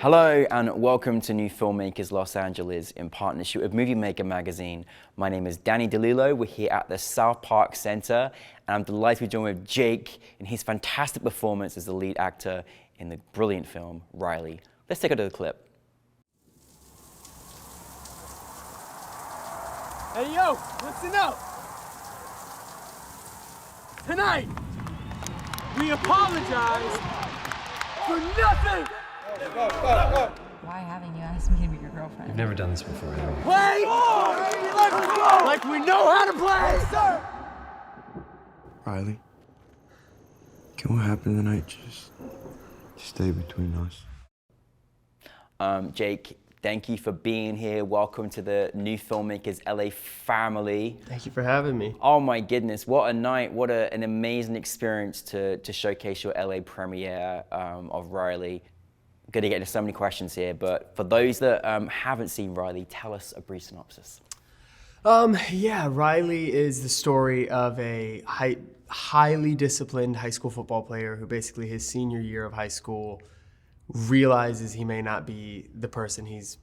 Hello and welcome to New Filmmakers Los Angeles in partnership with Movie Maker magazine. My name is Danny DeLillo. We're here at the South Park Center and I'm delighted to be joined with Jake in his fantastic performance as the lead actor in the brilliant film Riley. Let's take a look at the clip. Hey yo, listen up! Tonight, we apologize for nothing! Why haven't you asked me to be your girlfriend? I've never done this before, have you? Play like we know how to play! Sir. Riley, can what happened tonight just stay between us? Jake, thank you for being here. Welcome to the New Filmmakers LA family. Thank you for having me. Oh my goodness, what a night, what an amazing experience to showcase your LA premiere of Riley. Going to get into so many questions here, but for those that haven't seen Riley, tell us a brief synopsis. Yeah, Riley is the story of a highly disciplined high school football player who basically his senior year of high school realizes he may not be the person he's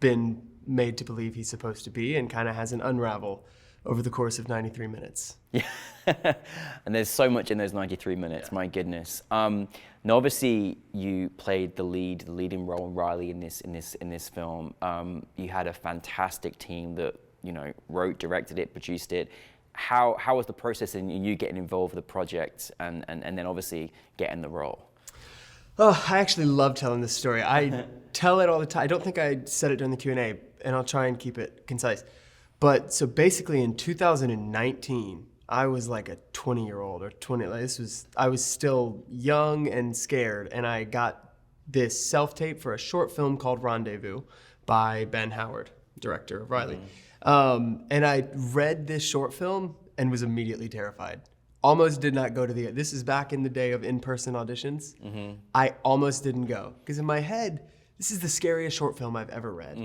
been made to believe he's supposed to be and kind of has an unravel over the course of 93 minutes. Yeah, and there's so much in those 93 minutes, my goodness. Now obviously you played the leading role in Riley in this film. You had a fantastic team that, you know, wrote, directed it, produced it. How was the process in you getting involved with the project and then obviously getting the role? Oh, I actually love telling this story. I tell it all the time. I don't think I said it during the Q&A, and I'll try and keep it concise. But so basically in 2019, I was like a 20-year-old or 20. I was still young and scared, and I got this self-tape for a short film called Rendezvous by Ben Howard, director of Riley. And I read this short film and was immediately terrified. Almost did not go to this is back in the day of in-person auditions. I almost didn't go, because in my head, this is the scariest short film I've ever read.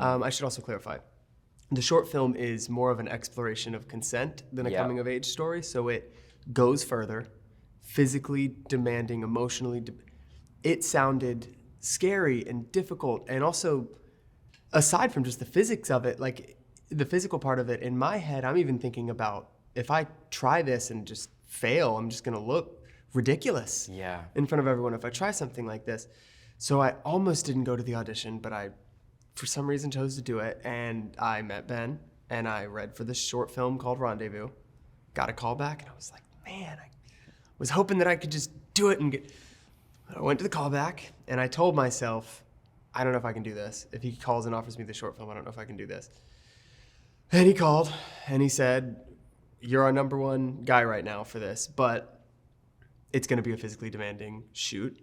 I should also clarify. The short film is more of an exploration of consent than a coming-of-age story, so it goes further, physically demanding, emotionally. It sounded scary and difficult, and also, aside from just the physics of it, like the physical part of it, in my head, I'm even thinking about, if I try this and just fail, I'm just gonna look ridiculous in front of everyone if I try something like this. So I almost didn't go to the audition, but I, for some reason, chose to do it. And I met Ben, and I read for this short film called Rendezvous. Got a call back, and I was like, man, I was hoping that I could just do it and get. I went to the callback, and I told myself, I don't know if I can do this. If he calls and offers me the short film, I don't know if I can do this. And he called, and he said, you're our #1 guy right now for this, but it's gonna be a physically demanding shoot.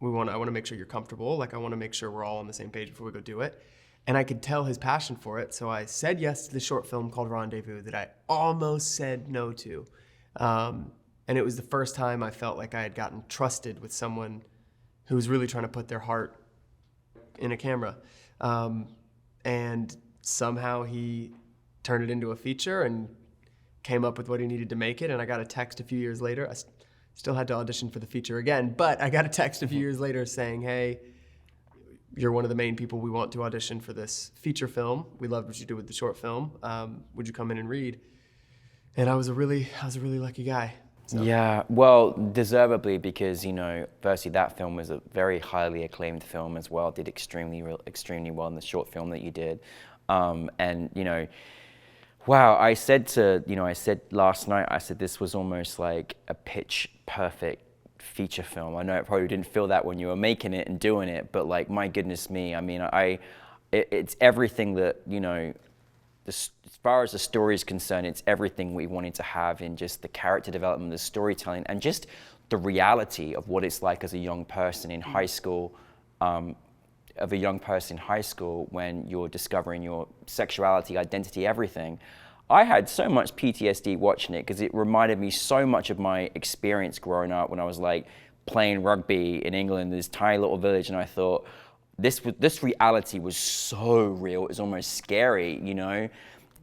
I want to make sure you're comfortable. Like, I want to make sure we're all on the same page before we go do it. And I could tell his passion for it, so I said yes to the short film called Rendezvous that I almost said no to. And it was the first time I felt like I had gotten trusted with someone who was really trying to put their heart in a camera. And somehow he turned it into a feature and came up with what he needed to make it. And I got a text a few years later. I still had to audition for the feature again, but I got a text a few years later saying, hey, you're one of the main people we want to audition for this feature film. We loved what you did with the short film. Would you come in and read? And I was a really lucky guy. So. Yeah, well, deservedly, because, you know, firstly, that film was a very highly acclaimed film as well. Did extremely well in the short film that you did. And, you know, wow, I said last night, I said this was almost like a pitch perfect feature film. I know it probably didn't feel that when you were making it and doing it, but like, my goodness me, I mean, it's everything that, you know, as far as the story is concerned, it's everything we wanted to have in just the character development, the storytelling, and just the reality of what it's like as a young person in high school, when you're discovering your sexuality, identity, everything. I had so much PTSD watching it because it reminded me so much of my experience growing up when I was like playing rugby in England, this tiny little village, and I thought, this reality was so real, it was almost scary, you know?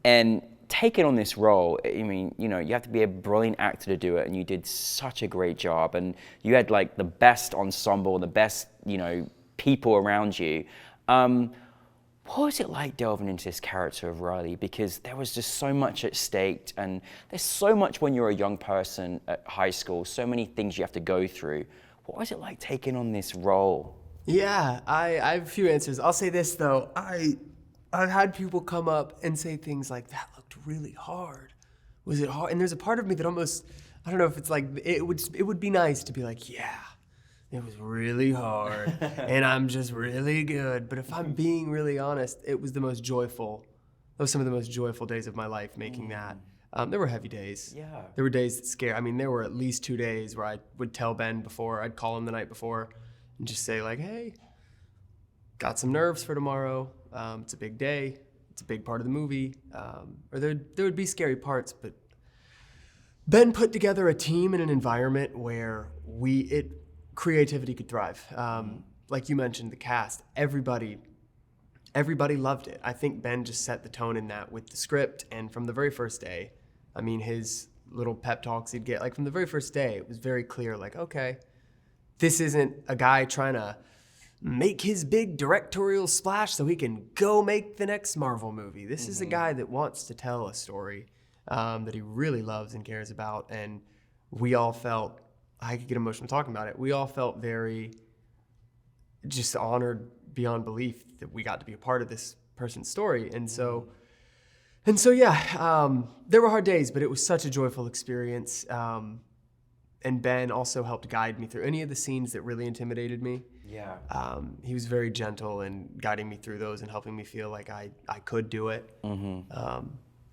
And taking on this role, I mean, you know, you have to be a brilliant actor to do it, and you did such a great job, and you had like the best ensemble, the best, you know, people around you. What was it like delving into this character of Riley? Because there was just so much at stake, and there's so much when you're a young person at high school, so many things you have to go through. What was it like taking on this role? Yeah, I have a few answers. I'll say this though, I've had people come up and say things like, that looked really hard. Was it hard? And there's a part of me that almost, I don't know if it's like, it would be nice to be like, yeah, it was really hard and I'm just really good. But if I'm being really honest, it was the most joyful, those were some of the most joyful days of my life making that. There were heavy days. Yeah. There were days that scare. I mean, there were at least 2 days where I would tell Ben before, I'd call him the night before and just say like, hey, got some nerves for tomorrow. It's a big day. It's a big part of the movie. Or there would be scary parts, but Ben put together a team and an environment where creativity could thrive. Like you mentioned, the cast, everybody loved it. I think Ben just set the tone in that with the script, and from the very first day, I mean, his little pep talks he'd get, like from the very first day, it was very clear, like, okay, this isn't a guy trying to make his big directorial splash so he can go make the next Marvel movie. This is a guy that wants to tell a story that he really loves and cares about, and we all felt, I could get emotional talking about it, we all felt very just honored beyond belief that we got to be a part of this person's story. And so yeah, there were hard days, but it was such a joyful experience. And Ben also helped guide me through any of the scenes that really intimidated me. Yeah. He was very gentle in guiding me through those and helping me feel like I could do it. And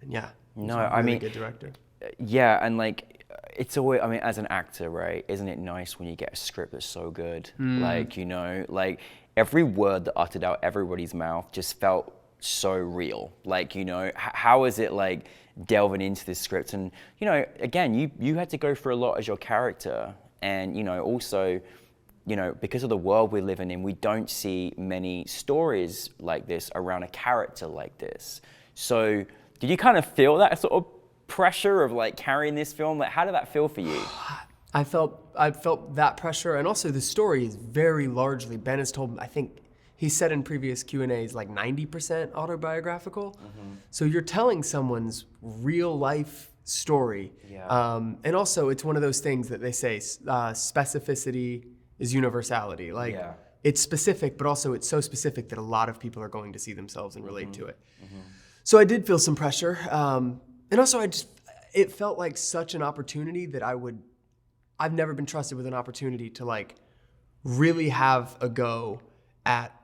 yeah, No, he's a I really mean, good director. Yeah, and like, it's always, I mean, as an actor, right, isn't it nice when you get a script that's so good? Like, you know, like every word that uttered out everybody's mouth just felt so real. Like, you know, how is it like delving into this script? And, you know, again, you had to go through a lot as your character. And, you know, also, you know, because of the world we're living in, we don't see many stories like this around a character like this. So did you kind of feel that sort of pressure of like carrying this film? Like, how did that feel for you? I felt that pressure, and also the story is very largely, Ben has told, I think he said in previous Q&As, like 90% autobiographical. So you're telling someone's real life story. Yeah. And also it's one of those things that they say, specificity is universality. Like it's specific, but also it's so specific that a lot of people are going to see themselves and relate to it. So I did feel some pressure. And also it felt like such an opportunity that I've never been trusted with an opportunity to like really have a go at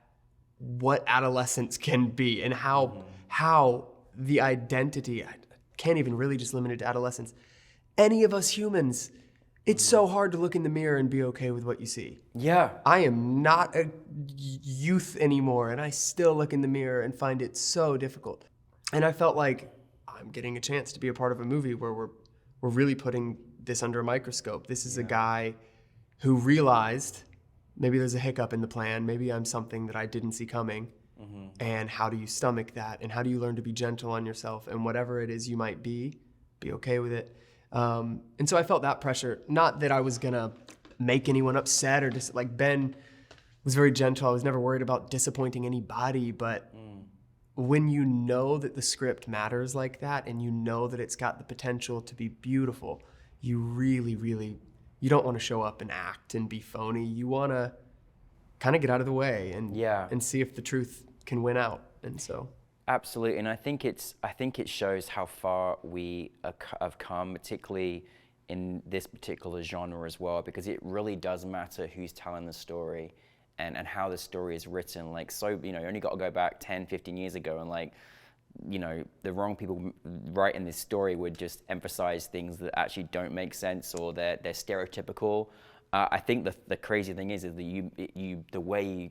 what adolescence can be and how the identity, I can't even really just limit it to adolescence. Any of us humans, it's so hard to look in the mirror and be okay with what you see. Yeah. I am not a youth anymore, and I still look in the mirror and find it so difficult. And I felt like I'm getting a chance to be a part of a movie where we're really putting this under a microscope. This is a guy who realized maybe there's a hiccup in the plan, maybe I'm something that I didn't see coming, and how do you stomach that, and how do you learn to be gentle on yourself, and whatever it is you might be okay with it. And so I felt that pressure, not that I was gonna make anyone upset or just like Ben was very gentle. I was never worried about disappointing anybody, but when you know that the script matters like that and you know that it's got the potential to be beautiful, you really, really, you don't want to show up and act and be phony. You want to kind of get out of the way and see if the truth can win out. And so. Absolutely, and I think it shows how far we have come, particularly in this particular genre as well, because it really does matter who's telling the story and how the story is written. Like, so, you know, you only got to go back 10, 15 years ago and like, you know, the wrong people writing this story would just emphasize things that actually don't make sense or they're stereotypical. I think the crazy thing is that the way you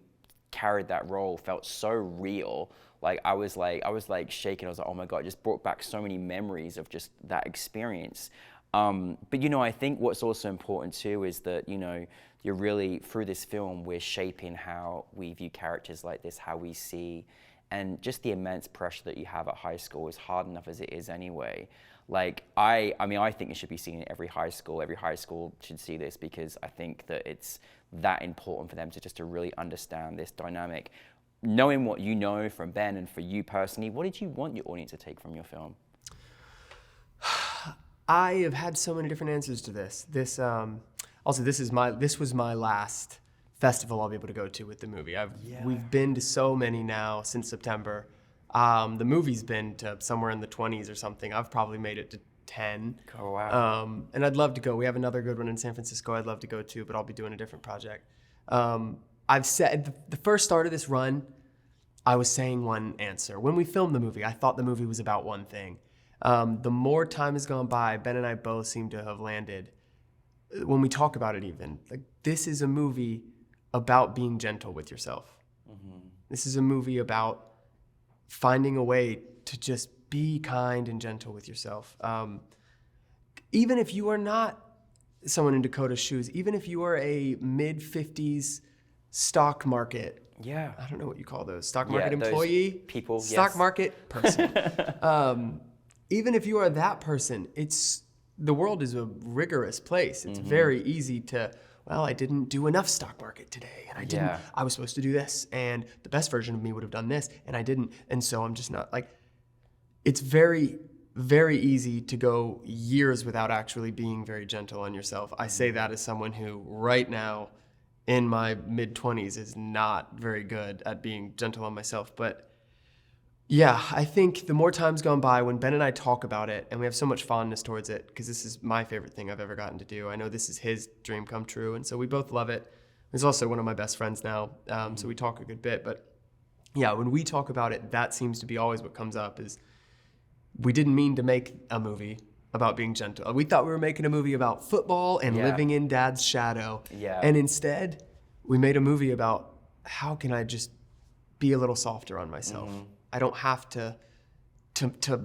carried that role felt so real. Like I was like shaking. I was like, oh my God, it just brought back so many memories of just that experience. But you know, I think what's also important too is that, you know, you're really, through this film, we're shaping how we view characters like this, how we see, and just the immense pressure that you have at high school is hard enough as it is anyway. Like, I mean, I think it should be seen in every high school. Every high school should see this because I think that it's that important for them to really understand this dynamic. Knowing what you know from Ben and for you personally, what did you want your audience to take from your film? I have had so many different answers to this. This was my last festival I'll be able to go to with the movie. We've been to so many now since September. The movie's been to somewhere in the 20s or something. I've probably made it to 10. Oh, wow. And I'd love to go. We have another good one in San Francisco I'd love to go to, but I'll be doing a different project. I've said the first start of this run, I was saying one answer. When we filmed the movie, I thought the movie was about one thing. The more time has gone by, Ben and I both seem to have landed, when we talk about it even, like, this is a movie about being gentle with yourself. Mm-hmm. This is a movie about finding a way to just be kind and gentle with yourself. Even if you are not someone in Dakota's shoes, even if you are a mid-50s stock market, I don't know what you call those, stock market employee? People, stock yes. market person. Even if you are that person, the world is a rigorous place. It's very easy to, well, I didn't do enough stock market today, and I was supposed to do this, and the best version of me would have done this, and I didn't, and so I'm just not, like, it's very, very easy to go years without actually being very gentle on yourself. I say that as someone who right now in my mid-20s is not very good at being gentle on myself, but yeah, I think the more time's gone by, when Ben and I talk about it, and we have so much fondness towards it, because this is my favorite thing I've ever gotten to do. I know this is his dream come true, and so we both love it. He's also one of my best friends now, so we talk a good bit. But yeah, when we talk about it, that seems to be always what comes up, is we didn't mean to make a movie about being gentle. We thought we were making a movie about football and living in Dad's shadow. Yeah. And instead, we made a movie about how can I just be a little softer on myself. I don't have to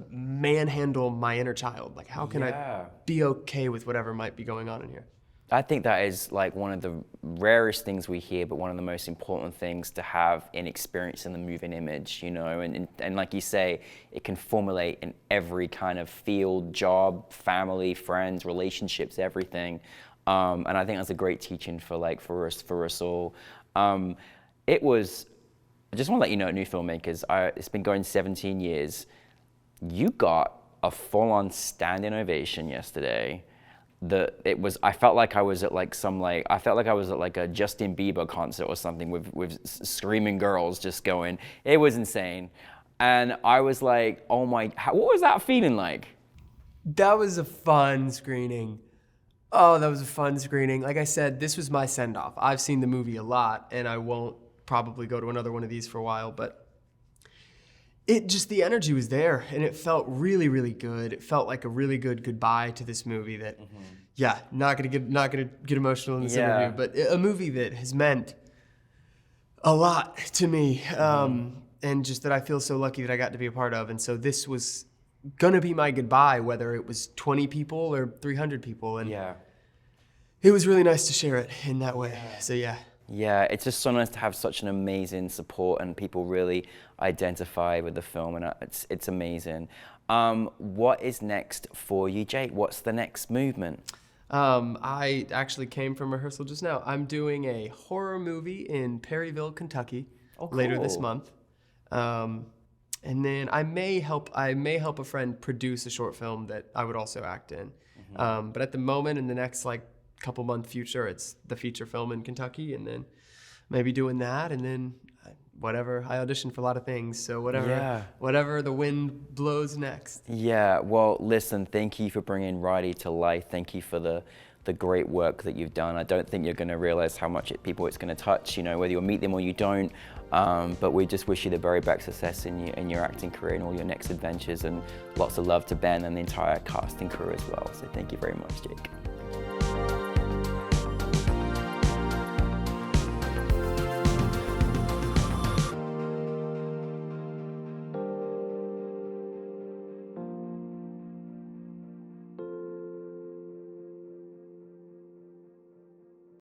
manhandle my inner child. Like, how can I be okay with whatever might be going on in here? I think that is like one of the rarest things we hear, but one of the most important things to have in experience in the moving image, you know, and like you say, it can formulate in every kind of field, job, family, friends, relationships, everything. And I think that's a great teaching for us all. I just want to let you know, at New Filmmakers, it's been going 17 years. You got a full-on standing ovation yesterday. I felt like I was at a Justin Bieber concert or something with screaming girls just going. It was insane. And I was like, oh my, what was that feeling like? That was a fun screening. Oh, that was a fun screening. Like I said, this was my send-off. I've seen the movie a lot, and I won't probably go to another one of these for a while, but the energy was there, and it felt really, really good. It felt like a really good goodbye to this movie that, not gonna get emotional in this interview, but a movie that has meant a lot to me, and just that I feel so lucky that I got to be a part of. And so this was gonna be my goodbye, whether it was 20 people or 300 people, and it was really nice to share it in that way. So yeah, it's just so nice to have such an amazing support and people really identify with the film, and it's amazing. What is next for you, Jake? What's the next movement? I actually came from rehearsal just now. I'm doing a horror movie in Perryville, Kentucky, later this month. And then I may help a friend produce a short film that I would also act in. But at the moment, in the next couple month future, it's the feature film in Kentucky, and then maybe doing that, and then whatever. I auditioned for a lot of things, so whatever the wind blows next. Yeah, well, listen, thank you for bringing Riley to life. Thank you for the great work that you've done. I don't think you're going to realize how much people it's going to touch, you know, whether you'll meet them or you don't. But we just wish you the very best success in your acting career and all your next adventures, and lots of love to Ben and the entire cast and crew as well. So thank you very much, Jake.